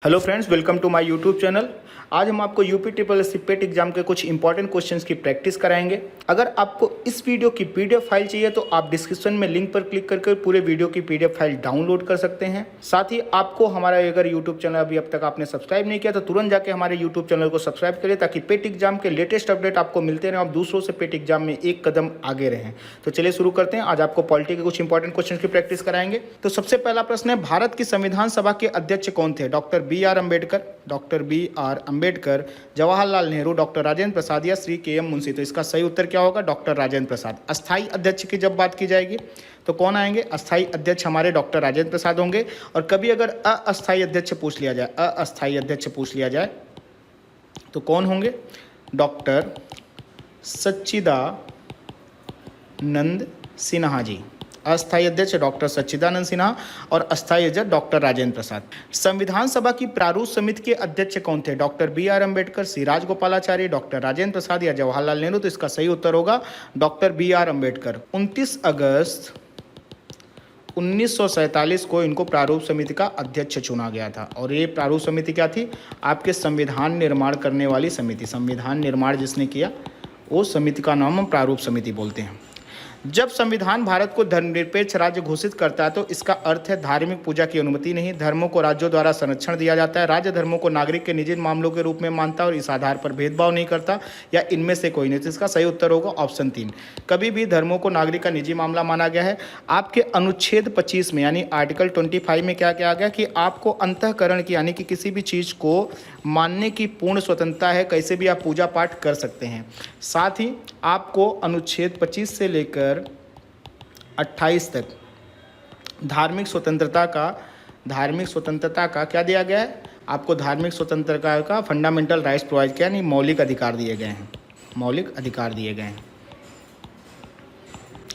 Hello friends, welcome to my YouTube channel. आज हम आपको UP triple S PET exam के कुछ इंपॉर्टेंट क्वेश्चंस की प्रैक्टिस कराएंगे। अगर आपको इस वीडियो की पीडीएफ फाइल चाहिए तो आप डिस्क्रिप्शन में लिंक पर क्लिक करके पूरे वीडियो की पीडीएफ फाइल डाउनलोड कर सकते हैं। साथ ही आपको हमारा अगर यूट्यूब चैनल अभी अब तक आपने सब्सक्राइब नहीं किया तो तुरंत जाके हमारे यूट्यूब चैनल को सब्सक्राइब करें ताकि पेट एग्जाम के लेटेस्ट अपडेट आपको मिलते रहें और दूसरों से पेट एग्जाम में एक कदम आगे रहें। तो चलिए शुरू करते हैं। आज आपको पॉलिटी के कुछ इंपॉर्टेंट क्वेश्चन की प्रैक्टिस कराएंगे। तो सबसे पहला प्रश्न है, भारत की संविधान सभा के अध्यक्ष कौन थे? Doctor B R Ambedkar, Jawaharlal Nehru, doctor Rajendra Prasad या श्री के एम मुंशी। तो इसका सही उत्तर क्या होगा? डॉक्टर राजेंद्र प्रसाद। अस्थाई अध्यक्ष की जब बात की जाएगी तो कौन आएंगे? अस्थाई अध्यक्ष हमारे डॉक्टर राजेंद्र प्रसाद होंगे। और कभी अगर अस्थाई अध्यक्ष पूछ लिया जाए तो कौन होंगे? डॉक्टर सच्चिदानंद सिन्हा जी। अस्थायी अध्यक्ष डॉक्टर सच्चिदानंद सिन्हा और अस्थायी अध्यक्ष डॉक्टर राजेंद्र प्रसाद। संविधान सभा की प्रारूप समिति के अध्यक्ष कौन थे? Doctor B R Ambedkar, C Rajagopalachari, doctor Rajendra Prasad या जवाहरलाल नेहरू। तो इसका सही उत्तर होगा डॉक्टर बी आर अम्बेडकर। 29 अगस्त 1947 को इनको प्रारूप समिति का अध्यक्ष चुना गया था। और ये प्रारूप समिति क्या थी? आपके संविधान निर्माण करने वाली समिति। संविधान निर्माण जिसने किया वो समिति का नाम हम प्रारूप समिति बोलते हैं। जब संविधान भारत को धर्मनिरपेक्ष राज्य घोषित करता है तो इसका अर्थ है धार्मिक पूजा की अनुमति नहीं, धर्मों को राज्यों द्वारा संरक्षण दिया जाता है, राज्य धर्मों को नागरिक के निजी मामलों के रूप में मानता है और इस आधार पर भेदभाव नहीं करता, या इनमें से कोई नहीं। तो इसका सही उत्तर होगा ऑप्शन 3। कभी भी धर्मों को नागरिक का निजी मामला माना गया है। आपके अनुच्छेद 25 में यानी आर्टिकल 25 में क्या क्या आ गया कि आपको अंतःकरण की यानी कि किसी भी चीज़ को मानने की पूर्ण स्वतंत्रता है, कैसे भी आप पूजा पाठ कर सकते हैं। साथ ही आपको अनुच्छेद 25 से लेकर 28 तक धार्मिक स्वतंत्रता का क्या दिया गया है? आपको धार्मिक स्वतंत्रता का फंडामेंटल राइट्स प्रोवाइड किया, यानी मौलिक अधिकार दिए गए हैं।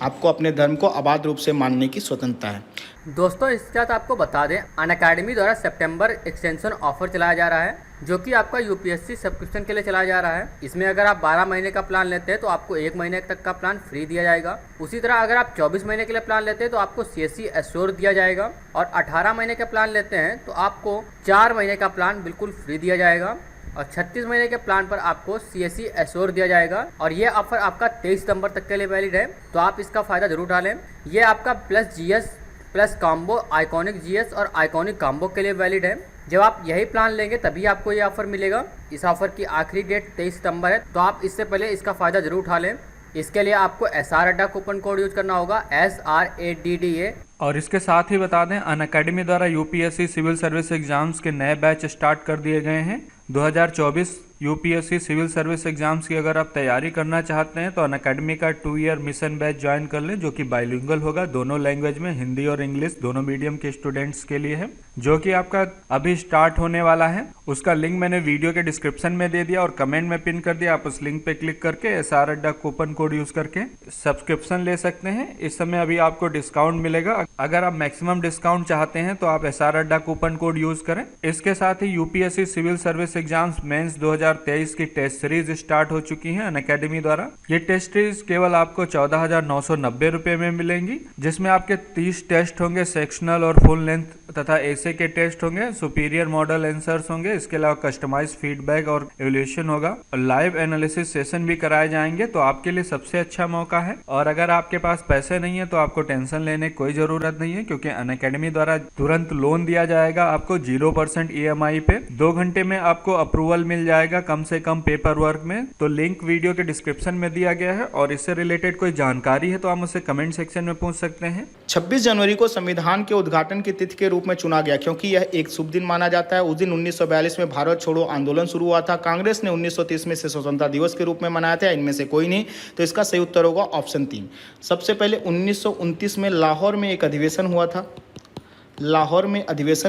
आपको अपने धर्म को अबाध रूप से मानने की स्वतंत्रता है। दोस्तों, इसके साथ आपको बता दें, अनअकैडमी द्वारा सितंबर एक्सटेंशन ऑफर चलाया जा रहा है जो कि आपका यूपीएससी सब्सक्रिप्शन के लिए चलाया जा रहा है। इसमें अगर आप 12 महीने का प्लान लेते हैं तो आपको 1 महीने तक का प्लान फ्री दिया जाएगा। उसी तरह अगर आप 24 महीने के लिए प्लान लेते हैं तो आपको सीएससी एश्योर दिया जाएगा, और 18 महीने का प्लान लेते हैं तो आपको 4 महीने का प्लान बिल्कुल फ्री दिया जाएगा, और 36 महीने के प्लान पर आपको सीएससी एश्योर दिया जाएगा। और ये ऑफर आपका 23 सितंबर तक के लिए वैलिड है, तो आप इसका फ़ायदा जरूर उठा लें। ये आपका plus GS plus combo, iconic GS और आइकॉनिक कॉम्बो के लिए वैलिड है। जब आप यही प्लान लेंगे तभी आपको ये ऑफ़र मिलेगा। इस ऑफ़र की आखिरी डेट 23 सितंबर है, तो आप इससे पहले इसका फ़ायदा जरूर उठा लें। इसके लिए आपको SR अड्डा कूपन कोड यूज करना होगा, SRADDA। और इसके साथ ही बता दें, अनअकैडमी द्वारा यूपीएससी सिविल सर्विस एग्जाम्स के नए बैच स्टार्ट कर दिए गए हैं। 2024 यूपीएससी सिविल सर्विस एग्जाम्स की अगर आप तैयारी करना चाहते हैं तो अनअकैडमी का 2 ईयर मिशन बैच ज्वाइन कर लें, जो कि बाइलिंगुअल होगा, दोनों लैंग्वेज में, हिंदी और इंग्लिश दोनों मीडियम के स्टूडेंट्स के लिए है, जो कि आपका अभी स्टार्ट होने वाला है। उसका लिंक मैंने वीडियो के डिस्क्रिप्शन में दे दिया और कमेंट में पिन कर दिया। आप उस लिंक पे क्लिक करके SR अड्डा कूपन कोड यूज करके सब्सक्रिप्शन ले सकते हैं। इस समय अभी आपको डिस्काउंट मिलेगा। अगर आप मैक्सिमम डिस्काउंट चाहते हैं तो आप SR अड्डा कूपन कोड यूज करें। इसके साथ ही UPSC civil service exams mains 2023 की टेस्ट सीरीज स्टार्ट हो चुकी है अनअकैडमी द्वारा। ये टेस्ट सीरीज केवल आपको 14,990 रुपये में मिलेंगी, जिसमें आपके 30 टेस्ट होंगे, सेक्शनल और फुल लेंथ तथा ऐसे के टेस्ट होंगे, सुपीरियर मॉडल आंसर्स होंगे। इसके अलावा कस्टमाइज फीडबैक और एवल्यूशन होगा, और लाइव एनालिसिस सेशन भी कराए जाएंगे। तो आपके लिए सबसे अच्छा मौका है। और अगर आपके पास पैसे नहीं है तो आपको टेंशन लेने की कोई जरूरत नहीं है, क्योंकि अनअकैडमी द्वारा तुरंत लोन दिया जाएगा आपको 0% EMI पे। 2 घंटे में आपको अप्रूवल मिल जाएगा कम से कम पेपर वर्क में। तो लिंक वीडियो के डिस्क्रिप्शन में दिया गया है, और इससे रिलेटेड कोई जानकारी है तो आप मुझसे कमेंट सेक्शन में पूछ सकते हैं। 26 जनवरी को संविधान के उद्घाटन की तिथि के रूप में चुना गया क्योंकि यह एक शुभ दिन माना जाता है। उस दिन 1942 में भारत छोड़ो आंदोलन शुरू हुआ था। कांग्रेस ने 1930 में इसे स्वतंत्रता दिवस के रूप में मनाया था। इनमें से कोई नहीं। तो इसका सही उत्तर होगा ऑप्शन 3। सबसे पहले 1929 में लाहौर में एक अधिवेशन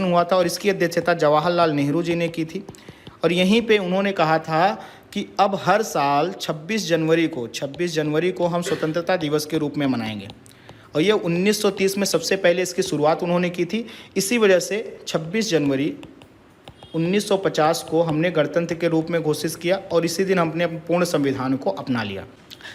हुआ था और इसकी अध्यक्षता जवाहरलाल नेहरू जी ने की थी। और यहीं पे उन्होंने कहा था कि अब हर साल 26 जनवरी को हम स्वतंत्रता दिवस के रूप में मनाएंगे। और ये 1930 में सबसे पहले इसकी शुरुआत उन्होंने की थी। इसी वजह से 26 जनवरी 1950 को हमने गणतंत्र के रूप में घोषित किया और इसी दिन हमने पूर्ण संविधान को अपना लिया।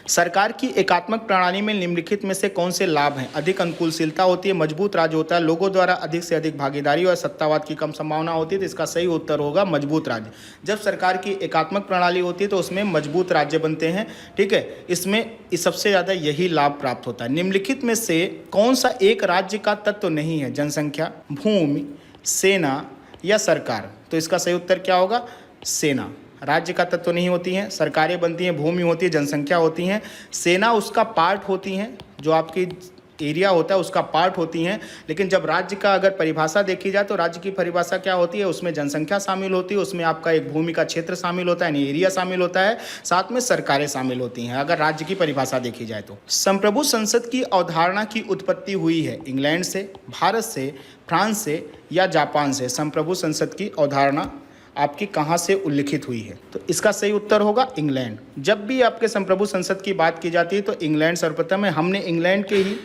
सरकार की एकात्मक प्रणाली में निम्नलिखित में से कौन से लाभ हैं? अधिक अनुकूलशीलता होती है, मजबूत राज्य होता है, लोगों द्वारा अधिक से अधिक भागीदारी और सत्तावाद की कम संभावना होती है। तो इसका सही उत्तर होगा मजबूत राज्य। जब सरकार की एकात्मक प्रणाली होती है तो उसमें मजबूत राज्य बनते हैं, ठीक है। इसमें सबसे ज़्यादा यही लाभ प्राप्त होता है। निम्नलिखित में से कौन सा एक राज्य का तत्व नहीं है? जनसंख्या, भूमि, सेना या सरकार? तो इसका सही उत्तर क्या होगा? सेना। राज्य का तत्व नहीं होती हैं, सरकारें बनती हैं, भूमि होती है, जनसंख्या होती हैं, सेना उसका पार्ट होती हैं, जो आपकी एरिया होता है उसका पार्ट होती हैं। लेकिन जब राज्य का अगर परिभाषा देखी जाए तो राज्य की परिभाषा क्या होती है? उसमें जनसंख्या शामिल होती है, उसमें आपका एक भूमि का क्षेत्र शामिल होता है, यानी एरिया शामिल होता है, साथ में सरकारें शामिल होती हैं अगर राज्य की परिभाषा देखी जाए तो। संप्रभु संसद की अवधारणा की उत्पत्ति हुई है इंग्लैंड से, भारत से, फ्रांस से या जापान से? संप्रभु संसद की अवधारणा आपकी कहाँ से उल्लिखित हुई है? तो इसका सही उत्तर होगा इंग्लैंड। जब भी आपके संप्रभु संसद की बात की जाती है तो इंग्लैंड सर्वप्रथम है। हमने इंग्लैंड के ही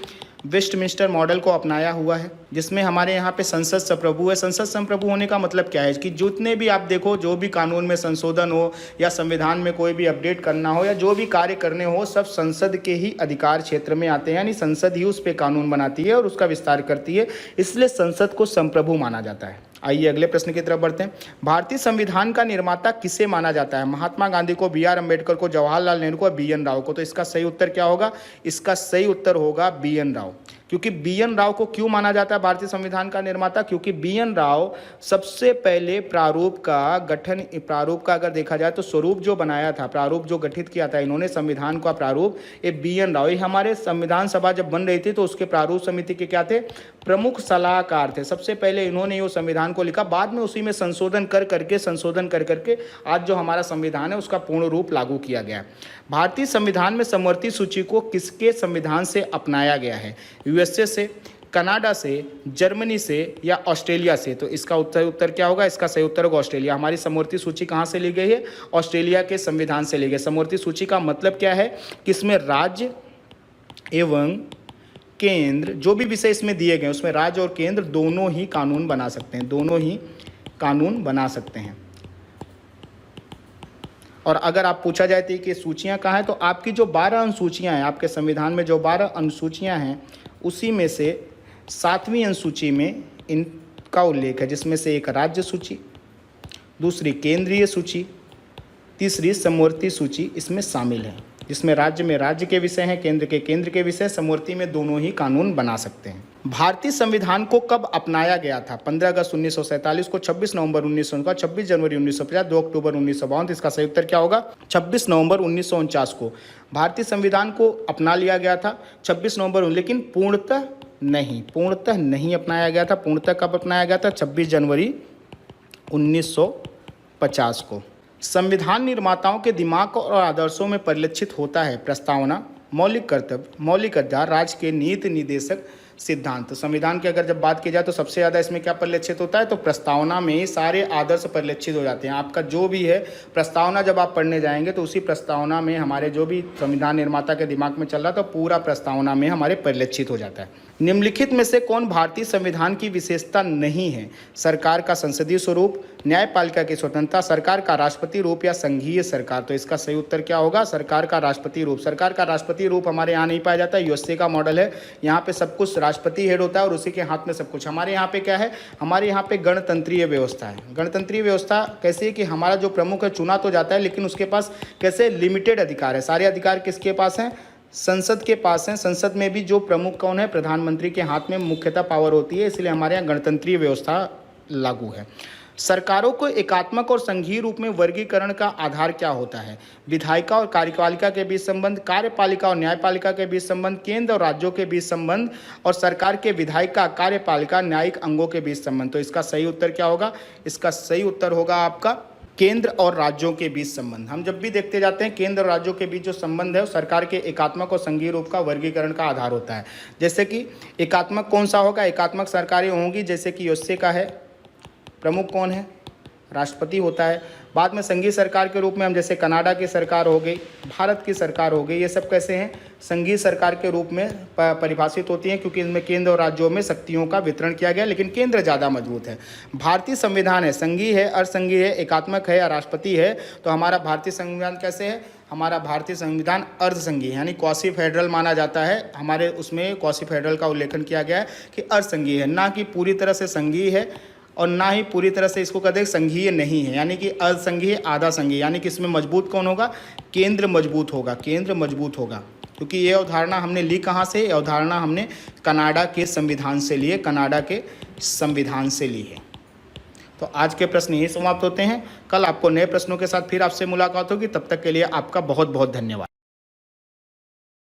वेस्टमिंस्टर मॉडल को अपनाया हुआ है, जिसमें हमारे यहाँ पे संसद संप्रभु है। संसद संप्रभु होने का मतलब क्या है कि जितने भी आप देखो, जो भी कानून में संशोधन हो या संविधान में कोई भी अपडेट करना हो या जो भी कार्य करने हो, सब संसद के ही अधिकार क्षेत्र में आते हैं, यानी संसद ही उस पर कानून बनाती है और उसका विस्तार करती है, इसलिए संसद को संप्रभु माना जाता है। आइए अगले प्रश्न की तरफ बढ़ते हैं। भारतीय संविधान का निर्माता किसे माना जाता है? महात्मा गांधी को, बी आर अम्बेडकर को, जवाहरलाल नेहरू को, बी एन राव को? तो इसका सही उत्तर क्या होगा? इसका सही उत्तर होगा बी एन राव। क्योंकि बी एन राव को क्यों माना जाता है भारतीय संविधान का निर्माता? क्योंकि बी एन राव सबसे पहले प्रारूप का अगर देखा जाए तो स्वरूप जो बनाया था, प्रारूप जो गठित किया था इन्होंने संविधान का प्रारूप, ये बी एन राव। ये हमारे संविधान सभा जब बन रही थी तो उसके प्रारूप समिति के क्या थे? प्रमुख सलाहकार थे। सबसे पहले इन्होंने ये संविधान को लिखा, बाद में उसी में संशोधन कर करके आज जो हमारा संविधान है उसका पूर्ण रूप लागू किया गया। भारतीय संविधान में समवर्ती सूची को किसके संविधान से अपनाया गया है? यूएसए से, कनाडा से, जर्मनी से या ऑस्ट्रेलिया से? तो इसका उत्तर क्या होगा? इसका सही उत्तर होगा ऑस्ट्रेलिया। हमारी समवर्ती सूची कहाँ से ली गई है? ऑस्ट्रेलिया के संविधान से ली गई। समवर्ती सूची का मतलब क्या है कि इसमें राज्य एवं केंद्र, जो भी विषय इसमें दिए गए उसमें राज्य और केंद्र दोनों ही कानून बना सकते हैं, दोनों ही कानून बना सकते हैं। और अगर आप पूछा जाए कि सूचियां कहाँ हैं, तो आपकी जो 12 अनुसूचियां हैं, आपके संविधान में जो 12 अनुसूचियां हैं, उसी में से 7वीं अनुसूची में इनका उल्लेख है, जिसमें से एक राज्य सूची, दूसरी केंद्रीय सूची, तीसरी समवर्ती सूची इसमें शामिल है, जिसमें राज्य में राज्य के विषय हैं, केंद्र के विषय, समवर्ती में दोनों ही कानून बना सकते हैं। भारतीय संविधान को कब अपनाया गया था? 15 अगस्त 1947 को, 26 नवंबर 1949, 26 जनवरी 1950, 2 अक्टूबर 1952? इसका सही उत्तर क्या होगा? 26 नवंबर 1949 को भारतीय संविधान को अपना लिया गया था, 26 नवंबर। लेकिन पूर्णतः नहीं अपनाया गया था। पूर्णतः कब अपनाया गया था? 26 जनवरी 1950 को। संविधान निर्माताओं के दिमाग और आदर्शों में परिलक्षित होता है प्रस्तावना, मौलिक कर्तव्य, मौलिक अधिकार, राज्य के नीति निर्देशक सिद्धांत। संविधान की अगर जब बात की जाए तो सबसे ज़्यादा इसमें क्या परिलक्षित होता है? तो प्रस्तावना में ही सारे आदर्श परिलक्षित हो जाते हैं। आपका जो भी है प्रस्तावना, जब आप पढ़ने जाएंगे तो उसी प्रस्तावना में हमारे जो भी संविधान निर्माता के दिमाग में चल रहा था पूरा प्रस्तावना में हमारे परिलक्षित हो जाता है। निम्नलिखित में से कौन भारतीय संविधान की विशेषता नहीं है? सरकार का संसदीय स्वरूप, न्यायपालिका की स्वतंत्रता, सरकार का राष्ट्रपति रूप या संघीय सरकार? तो इसका सही उत्तर क्या होगा? सरकार का राष्ट्रपति रूप। सरकार का राष्ट्रपति रूप हमारे यहाँ नहीं पाया जाता। यूएसए का मॉडल है, यहाँ पे सब कुछ राष्ट्रपति हेड होता है और उसी के हाथ में सब कुछ। हमारे यहाँ पे क्या है? हमारे यहाँ पे गणतंत्रीय व्यवस्था है। गणतंत्रीय व्यवस्था कैसे है कि हमारा जो प्रमुख है चुना तो जाता है, लेकिन उसके पास कैसे लिमिटेड अधिकार है। सारे अधिकार किसके पास हैं? संसद के पास हैं। संसद में भी जो प्रमुख कौन है? प्रधानमंत्री के हाथ में मुख्यतः पावर होती है, इसलिए हमारे यहाँ गणतंत्रीय व्यवस्था लागू है। सरकारों को एकात्मक और संघीय रूप में वर्गीकरण का आधार क्या होता है? विधायिका और कार्यपालिका के बीच संबंध, कार्यपालिका और न्यायपालिका के बीच संबंध, केंद्र और राज्यों के बीच संबंध, और सरकार के विधायिका, कार्यपालिका, न्यायिक अंगों के बीच संबंध। तो इसका सही उत्तर क्या होगा? इसका सही उत्तर होगा आपका केंद्र और राज्यों के बीच संबंध। हम जब भी देखते जाते हैं केंद्र और राज्यों के बीच जो संबंध है वो सरकार के एकात्मक और संघीय रूप का वर्गीकरण का आधार होता है। जैसे कि एकात्मक कौन सा होगा? एकात्मक सरकारें होंगी जैसे कि यूएसए का है। प्रमुख कौन है? राष्ट्रपति होता है। बाद में संघीय सरकार के रूप में हम जैसे कनाडा की सरकार हो गई, भारत की सरकार हो गई, ये सब कैसे हैं, संघीय सरकार के रूप में परिभाषित होती हैं, क्योंकि इनमें केंद्र और राज्यों में शक्तियों का वितरण किया गया, लेकिन केंद्र ज़्यादा मजबूत है। भारतीय संविधान है, संघीय है, अर्धसंघीय है, एकात्मक है या राष्ट्रपति है। तो हमारा भारतीय संविधान कैसे है, हमारा भारतीय संविधान अर्धसंघीय यानी क्वासी फेडरल माना जाता है। हमारे उसमें क्वासी फेडरल का उल्लेखन किया गया है कि अर्धसंघीय है, ना कि पूरी तरह से संघीय है और ना ही पूरी तरह से इसको कहते हैं संघीय नहीं है, यानी कि अर्धसंघीय आधा संघीय, यानी कि इसमें मजबूत कौन होगा, केंद्र मजबूत होगा, केंद्र मजबूत होगा। क्योंकि ये अवधारणा हमने ली कहाँ से, ये अवधारणा हमने कनाडा के संविधान से ली है, कनाडा के संविधान से ली है। तो आज के प्रश्न यही समाप्त होते हैं। कल आपको नए प्रश्नों के साथ फिर आपसे मुलाकात होगी। तब तक के लिए आपका बहुत बहुत धन्यवाद।